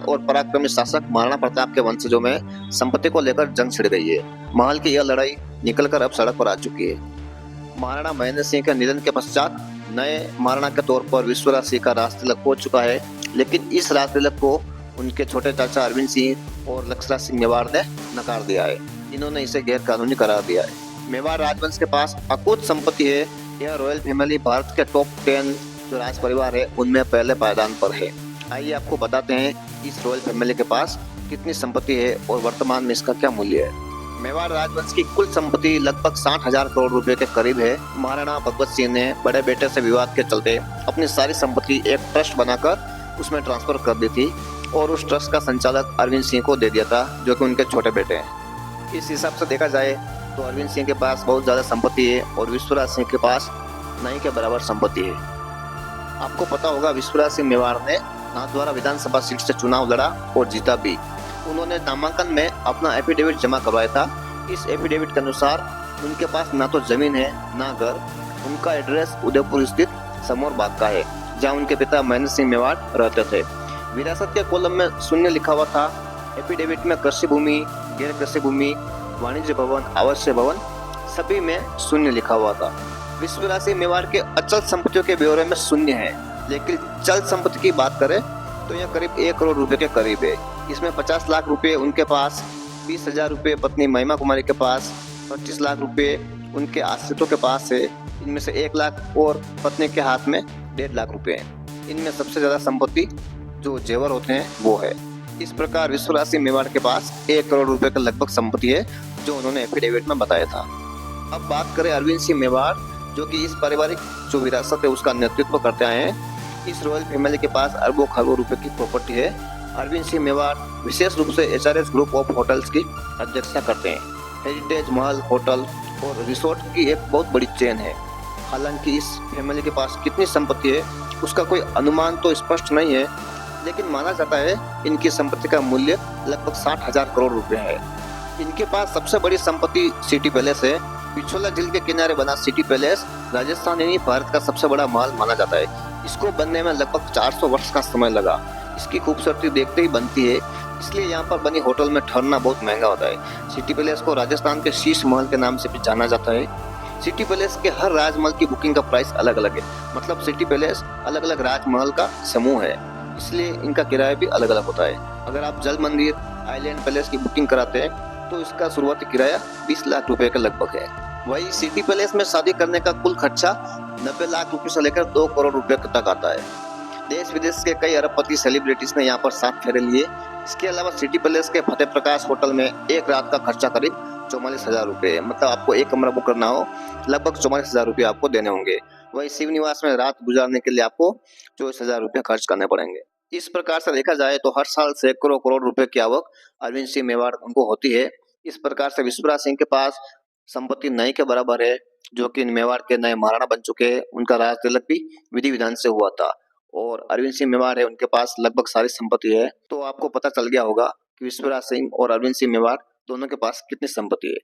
और पराक्रमी शासक महाराणा प्रताप के वंशजों में संपत्ति को लेकर जंग छिड़ गई है। महल की यह लड़ाई निकलकर अब सड़क पर आ चुकी है। महाराणा महेंद्र सिंह के निधन के पश्चात नए महाराणा के तौर पर विश्वराज सिंह का राज तिलक हो चुका है, लेकिन इस राज तिलक को उनके छोटे चाचा अरविंद सिंह और लक्षराज सिंह मेवाड़ ने नकार दिया है। इन्होंने इसे गैर कानूनी करार दिया है। मेवाड़ राजवंश के पास अकूत संपत्ति है। यह रॉयल फैमिली भारत के टॉप 10 जो राज परिवार है उनमें पहले पायदान पर है। आइए आपको बताते हैं इस रॉयल फैमिली के पास कितनी संपत्ति है और वर्तमान में इसका क्या मूल्य है। मेवाड़ राजवंश की कुल संपत्ति लगभग 60,000 करोड़ रुपए के करीब है। महाराणा भगवत सिंह ने बड़े बेटे से विवाद के चलते अपनी सारी संपत्ति एक ट्रस्ट बनाकर उसमें ट्रांसफर कर दी थी और उस ट्रस्ट का संचालक अरविंद सिंह को दे दिया था, जो कि उनके छोटे बेटे हैं। इस हिसाब से देखा जाए तो अरविंद सिंह के पास बहुत ज्यादा संपत्ति है और विश्वराज सिंह के पास नहीं के बराबर संपत्ति है। आपको पता होगा विश्वराज सिंह मेवाड़ ने नाथद्वारा विधानसभा सीट से चुनाव लड़ा और जीता भी। उन्होंने नामांकन में अपना एफिडेविट जमा करवाया था। इस एफिडेविट के अनुसार उनके पास ना तो जमीन है ना घर। उनका एड्रेस उदयपुर स्थित समौर बाग का है, जहाँ उनके पिता महेंद्र सिंह मेवाड़ रहते थे। विरासत के कॉलम में शून्य लिखा हुआ था। एफिडेविट में कृषि भूमि, गैर कृषि भूमि, वाणिज्य भवन, आवासीय भवन सभी में शून्य लिखा हुआ था। विश्वराज सिंह मेवाड़ के अचल संपत्तियों के ब्यौरे में शून्य है, लेकिन चल संपत्ति की बात करें तो यह करीब 1 करोड़ रुपए के करीब है। इसमें 50 लाख रुपए उनके पास, 20,000 रुपए पत्नी महिमा कुमारी के पास, 25 लाख रुपए उनके आश्रितों के पास है। इनमें से 1 लाख और पत्नी के हाथ में 1.5 लाख रुपए हैं। इनमें सबसे ज्यादा संपत्ति जो जेवर होते हैं वो है। इस प्रकार विश्वराज सिंह मेवाड़ के पास 1 करोड़ रुपए का लगभग संपत्ति है, जो उन्होंने एफिडेविट में बताया था। अब बात करें अरविंद सिंह मेवाड़, जो कि इस पारिवारिक जो विरासत है उसका नेतृत्व करते आए हैं। इस रॉयल फैमिली के पास अरबों खरबों रुपए की प्रॉपर्टी है। अरविंद सिंह मेवाड़ विशेष रूप से एचआरएस ग्रुप ऑफ होटल्स की अध्यक्षता करते हैं। हेरिटेज महल होटल और रिसोर्ट की एक बहुत बड़ी चेन है। हालांकि इस फैमिली के पास कितनी संपत्ति है उसका कोई अनुमान तो स्पष्ट नहीं है, लेकिन माना जाता है इनकी संपत्ति का मूल्य लगभग 60,000 करोड़ रुपए है। इनके पास सबसे बड़ी संपत्ति सिटी पैलेस है। पिछोला झील के किनारे बना सिटी पैलेस राजस्थान यानी भारत का सबसे बड़ा महल माना जाता है। इसको बनने में लगभग 400 वर्ष का समय लगा। इसकी खूबसूरती देखते ही बनती है, इसलिए यहाँ पर बनी होटल में ठहरना बहुत महंगा होता है। सिटी पैलेस को राजस्थान के शीश महल के नाम से भी जाना जाता है। सिटी पैलेस के हर राजमहल की बुकिंग का प्राइस अलग अलग है, मतलब सिटी पैलेस अलग अलग राजमहल का समूह है, इसलिए इनका किराया भी अलग अलग होता है। अगर आप जल मंदिर, आइलैंड पैलेस की बुकिंग कराते हैं तो इसका शुरुआती किराया 20 लाख रुपए के लगभग है। वही सिटी पैलेस में शादी करने का कुल खर्चा 90 लाख रुपए से लेकर 2 करोड़ रुपए तक आता है। देश विदेश के कई अरबपति सेलिब्रिटीज ने यहाँ पर 7 फेरे लिए। इसके अलावा सिटी पैलेस के फतेह प्रकाश होटल में एक रात का खर्चा करीब 44,000 रुपए है। मतलब आपको एक कमरा बुक करना हो लगभग 44,000 रुपए आपको देने होंगे। वही शिव निवास में रात गुजारने के लिए आपको 24,000 रुपए खर्च करने पड़ेंगे। इस प्रकार से देखा जाए तो हर साल सैकड़ों करोड़ रुपए की आवक अरविंद सिंह मेवाड़ उनको होती है। इस प्रकार से विश्वराज सिंह के पास संपत्ति नहीं के बराबर है, जो कि मेवाड़ के नए महाराणा बन चुके हैं। उनका राज तिलक भी विधि विधान से हुआ था और अरविंद सिंह मेवाड़ है उनके पास लगभग सारी संपत्ति है। तो आपको पता चल गया होगा कि विश्वराज सिंह और अरविंद सिंह मेवाड़ दोनों के पास कितनी संपत्ति है।